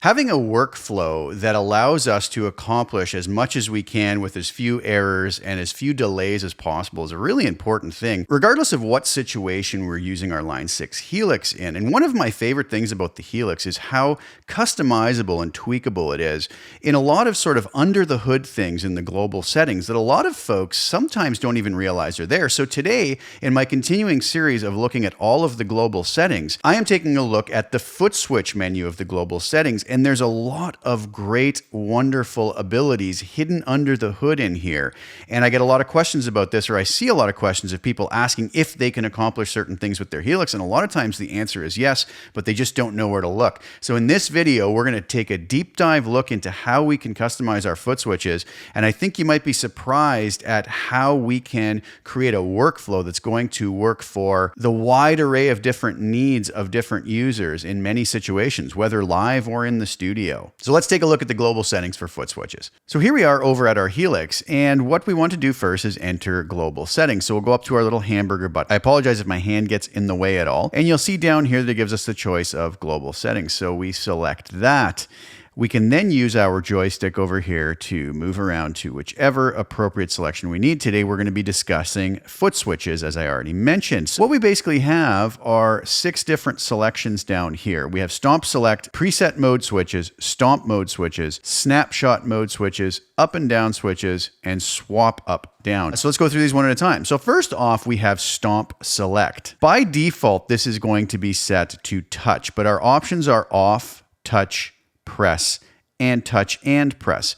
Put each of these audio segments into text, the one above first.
Having a workflow that allows us to accomplish as much as we can with as few errors and as few delays as possible is a really important thing, regardless of what situation we're using our Line 6 Helix in. And one of my favorite things about the Helix is how customizable and tweakable it is in a lot of sort of under the hood things in the global settings that a lot of folks sometimes don't even realize are there. So today, in my continuing series of looking at all of the global settings, I am taking a look at the Footswitch menu of the global settings. And there's a lot of great, wonderful abilities hidden under the hood in here. And I get a lot of questions about this, or I see a lot of questions of people asking if they can accomplish certain things with their Helix. And a lot of times the answer is yes, but they just don't know where to look. So in this video, we're going to take a deep dive look into how we can customize our foot switches. And I think you might be surprised at how we can create a workflow that's going to work for the wide array of different needs of different users in many situations, whether live or in the studio. So let's take a look at the global settings for foot switches. So here we are over at our Helix, and what we want to do first is enter global settings. So we'll go up to our little hamburger button. I apologize if my hand gets in the way at all. And you'll see down here that it gives us the choice of global settings. So we select that. We can then use our joystick over here to move around to whichever appropriate selection we need. Today, we're going to be discussing foot switches, as I already mentioned. So what we basically have are 6 different selections down here. We have stomp select, preset mode switches, stomp mode switches, snapshot mode switches, up and down switches, and swap up down. So let's go through these one at a time. So first off, we have stomp select. By default, this is going to be set to touch, but our options are off, touch, press, and touch and press.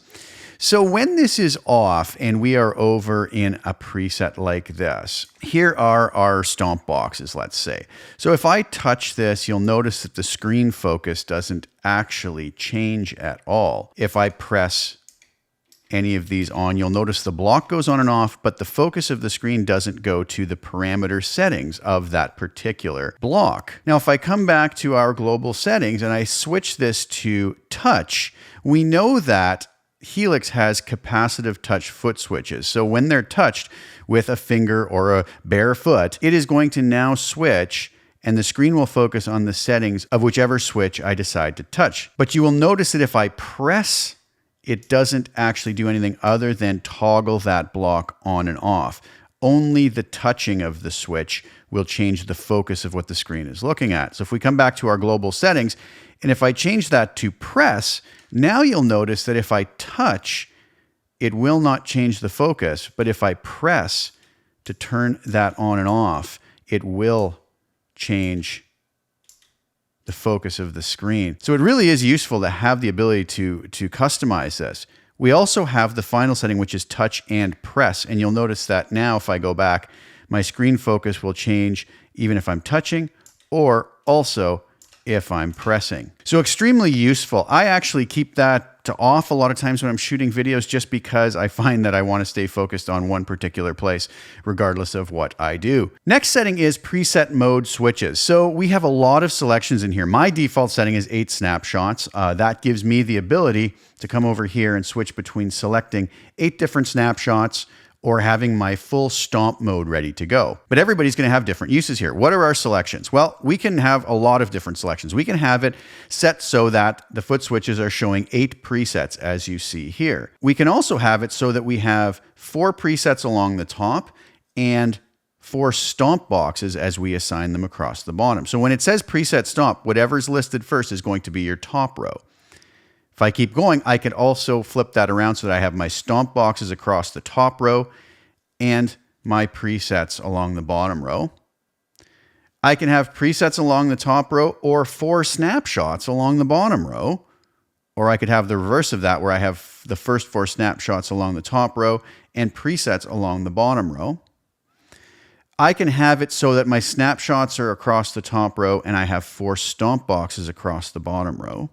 So when this is off and we are over in a preset like this, here are our stomp boxes, let's say. So if I touch this, you'll notice that the screen focus doesn't actually change at all. If I press any of these on, you'll notice the block goes on and off, but the focus of the screen doesn't go to the parameter settings of that particular block. Now, if I come back to our global settings and I switch this to touch, we know that Helix has capacitive touch foot switches. So when they're touched with a finger or a bare foot, it is going to now switch and the screen will focus on the settings of whichever switch I decide to touch. But you will notice that if I press, it doesn't actually do anything other than toggle that block on and off. Only the touching of the switch will change the focus of what the screen is looking at. So if we come back to our global settings, and if I change that to press, now you'll notice that if I touch, it will not change the focus. But if I press to turn that on and off, it will change the focus of the screen. So it really is useful to have the ability to customize this. We also have the final setting, which is touch and press. And you'll notice that now if I go back, my screen focus will change even if I'm touching or also if I'm pressing. So extremely useful. I actually keep that to off a lot of times when I'm shooting videos just because I find that I want to stay focused on one particular place regardless of what I do. Next setting is preset mode switches. So we have a lot of selections in here. My default setting is 8 snapshots. That gives me the ability to come over here and switch between selecting 8 different snapshots or having my full stomp mode ready to go. But everybody's going to have different uses here. What are our selections? Well, we can have a lot of different selections. We can have it set so that the foot switches are showing 8 presets, as you see here. We can also have it so that we have 4 presets along the top and 4 stomp boxes as we assign them across the bottom. So when it says preset stomp, whatever's listed first is going to be your top row. If I keep going, I could also flip that around so that I have my stomp boxes across the top row and my presets along the bottom row. I can have presets along the top row or 4 snapshots along the bottom row. Or I could have the reverse of that where I have the first 4 snapshots along the top row and presets along the bottom row. I can have it so that my snapshots are across the top row and I have 4 stomp boxes across the bottom row.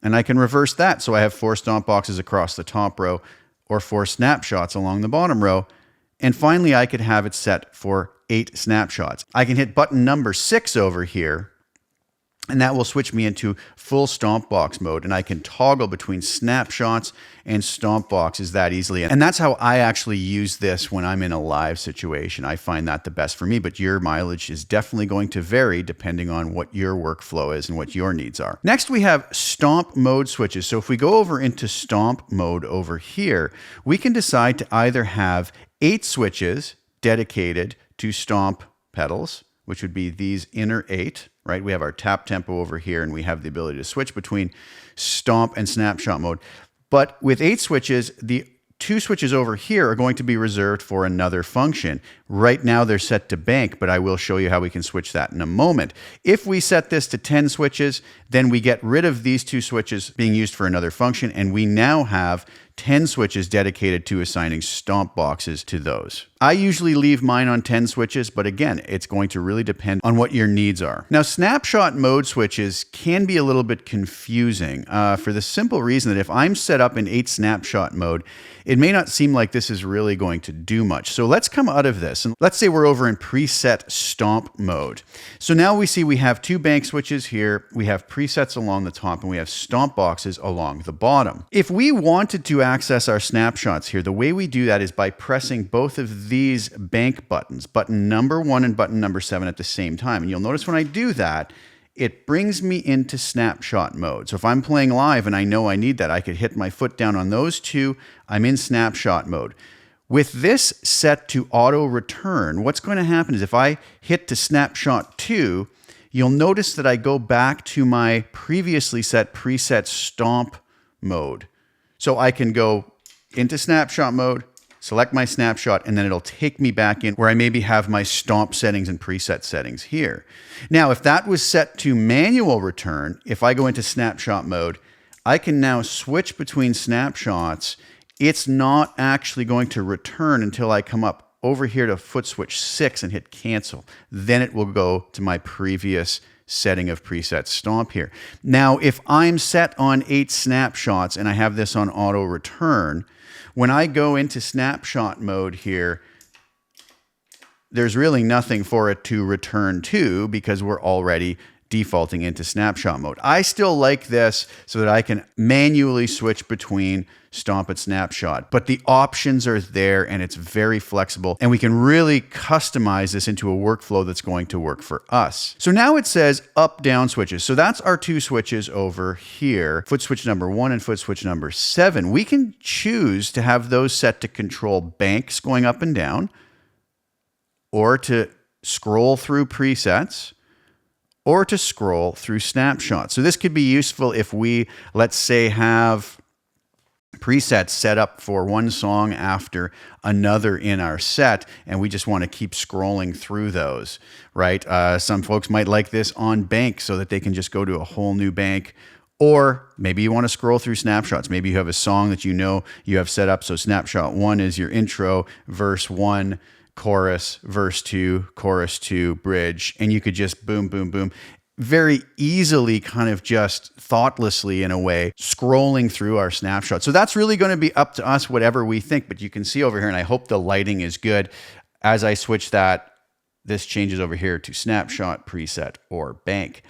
And I can reverse that. So I have 4 stomp boxes across the top row or 4 snapshots along the bottom row. And finally, I could have it set for 8 snapshots. I can hit button number 6 over here And that will switch me into full stomp box mode. And I can toggle between snapshots and stomp boxes that easily. And that's how I actually use this when I'm in a live situation. I find that the best for me, but your mileage is definitely going to vary depending on what your workflow is and what your needs are. Next, we have stomp mode switches. So if we go over into stomp mode over here, we can decide to either have 8 switches dedicated to stomp pedals, which would be these inner 8, right? We have our tap tempo over here, and we have the ability to switch between stomp and snapshot mode. But with 8 switches, the 2 switches over here are going to be reserved for another function. Right now they're set to bank, but I will show you how we can switch that in a moment. If we set this to 10 switches, then we get rid of these 2 switches being used for another function, and we now have 10 switches dedicated to assigning stomp boxes to those. I usually leave mine on 10 switches, but again, it's going to really depend on what your needs are. Now, snapshot mode switches can be a little bit confusing for the simple reason that if I'm set up in 8 snapshot mode, it may not seem like this is really going to do much. So let's come out of this, and let's say we're over in preset stomp mode. So now we see we have 2 bank switches here, we have presets along the top, and we have stomp boxes along the bottom. If we wanted to access our snapshots here, the way we do that is by pressing both of these bank buttons, button number 1 and button number 7 at the same time. And you'll notice when I do that, it brings me into snapshot mode. So if I'm playing live and I know I need that, I could hit my foot down on those 2, I'm in snapshot mode. With this set to auto return, what's going to happen is if I hit to snapshot 2, you'll notice that I go back to my previously set preset stomp mode. So I can go into snapshot mode, select my snapshot, and then it'll take me back in where I maybe have my stomp settings and preset settings here. Now, if that was set to manual return, if I go into snapshot mode, I can now switch between snapshots. It's not actually going to return until I come up over here to Footswitch 6 and hit cancel. Then it will go to my previous setting of preset stomp here. Now, if I'm set on 8 snapshots and I have this on auto return, when I go into snapshot mode here, there's really nothing for it to return to because we're already defaulting into snapshot mode. I still like this so that I can manually switch between stomp and snapshot, but the options are there and it's very flexible and we can really customize this into a workflow that's going to work for us. So now it says up down switches. So that's our 2 switches over here, foot switch number 1 and foot switch number 7. We can choose to have those set to control banks going up and down, or to scroll through presets, or to scroll through snapshots. So this could be useful if we, let's say, have presets set up for one song after another in our set, and we just want to keep scrolling through those, right? Some folks might like this on bank so that they can just go to a whole new bank. Or maybe you want to scroll through snapshots. Maybe you have a song that you know you have set up. So snapshot 1 is your intro, verse 1, chorus, verse 2, chorus 2, bridge, and you could just boom, boom, boom, very easily kind of just thoughtlessly in a way, scrolling through our snapshot. So that's really going to be up to us, whatever we think, but you can see over here, and I hope the lighting is good. As I switch that, this changes over here to snapshot, preset, or bank.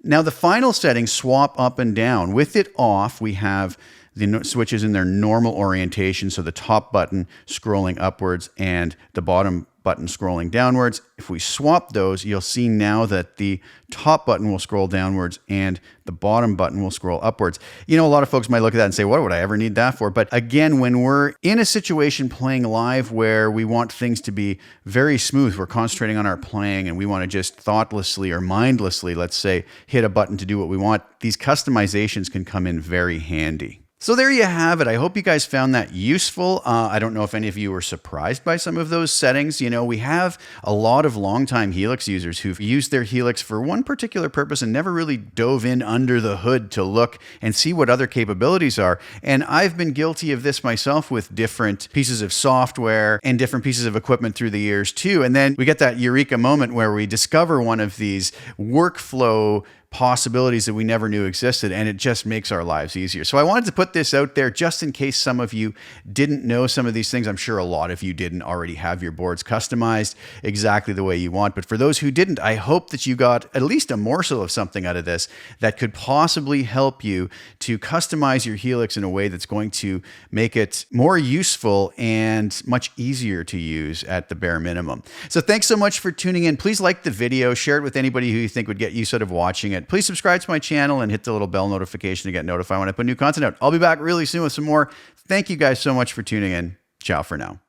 Now the final setting, swap up and down. With it off, we have the switches in their normal orientation. So the top button scrolling upwards and the bottom button scrolling downwards. If we swap those, you'll see now that the top button will scroll downwards and the bottom button will scroll upwards. You know, a lot of folks might look at that and say, what would I ever need that for? But again, when we're in a situation playing live where we want things to be very smooth, we're concentrating on our playing and we want to just thoughtlessly or mindlessly, let's say, hit a button to do what we want, these customizations can come in very handy. So there you have it. I hope you guys found that useful. I don't know if any of you were surprised by some of those settings. You know, we have a lot of longtime Helix users who've used their Helix for one particular purpose and never really dove in under the hood to look and see what other capabilities are. And I've been guilty of this myself with different pieces of software and different pieces of equipment through the years too. And then we get that eureka moment where we discover one of these workflow possibilities that we never knew existed, and it just makes our lives easier. So I wanted to put this out there just in case some of you didn't know some of these things. I'm sure a lot of you didn't already have your boards customized exactly the way you want, but for those who didn't, I hope that you got at least a morsel of something out of this that could possibly help you to customize your Helix in a way that's going to make it more useful and much easier to use at the bare minimum. So thanks so much for tuning in. Please like the video, share it with anybody who you think would get use out of watching it. Please subscribe to my channel and hit the little bell notification to get notified when I put new content out. I'll be back really soon with some more. Thank you guys so much for tuning in. Ciao for now.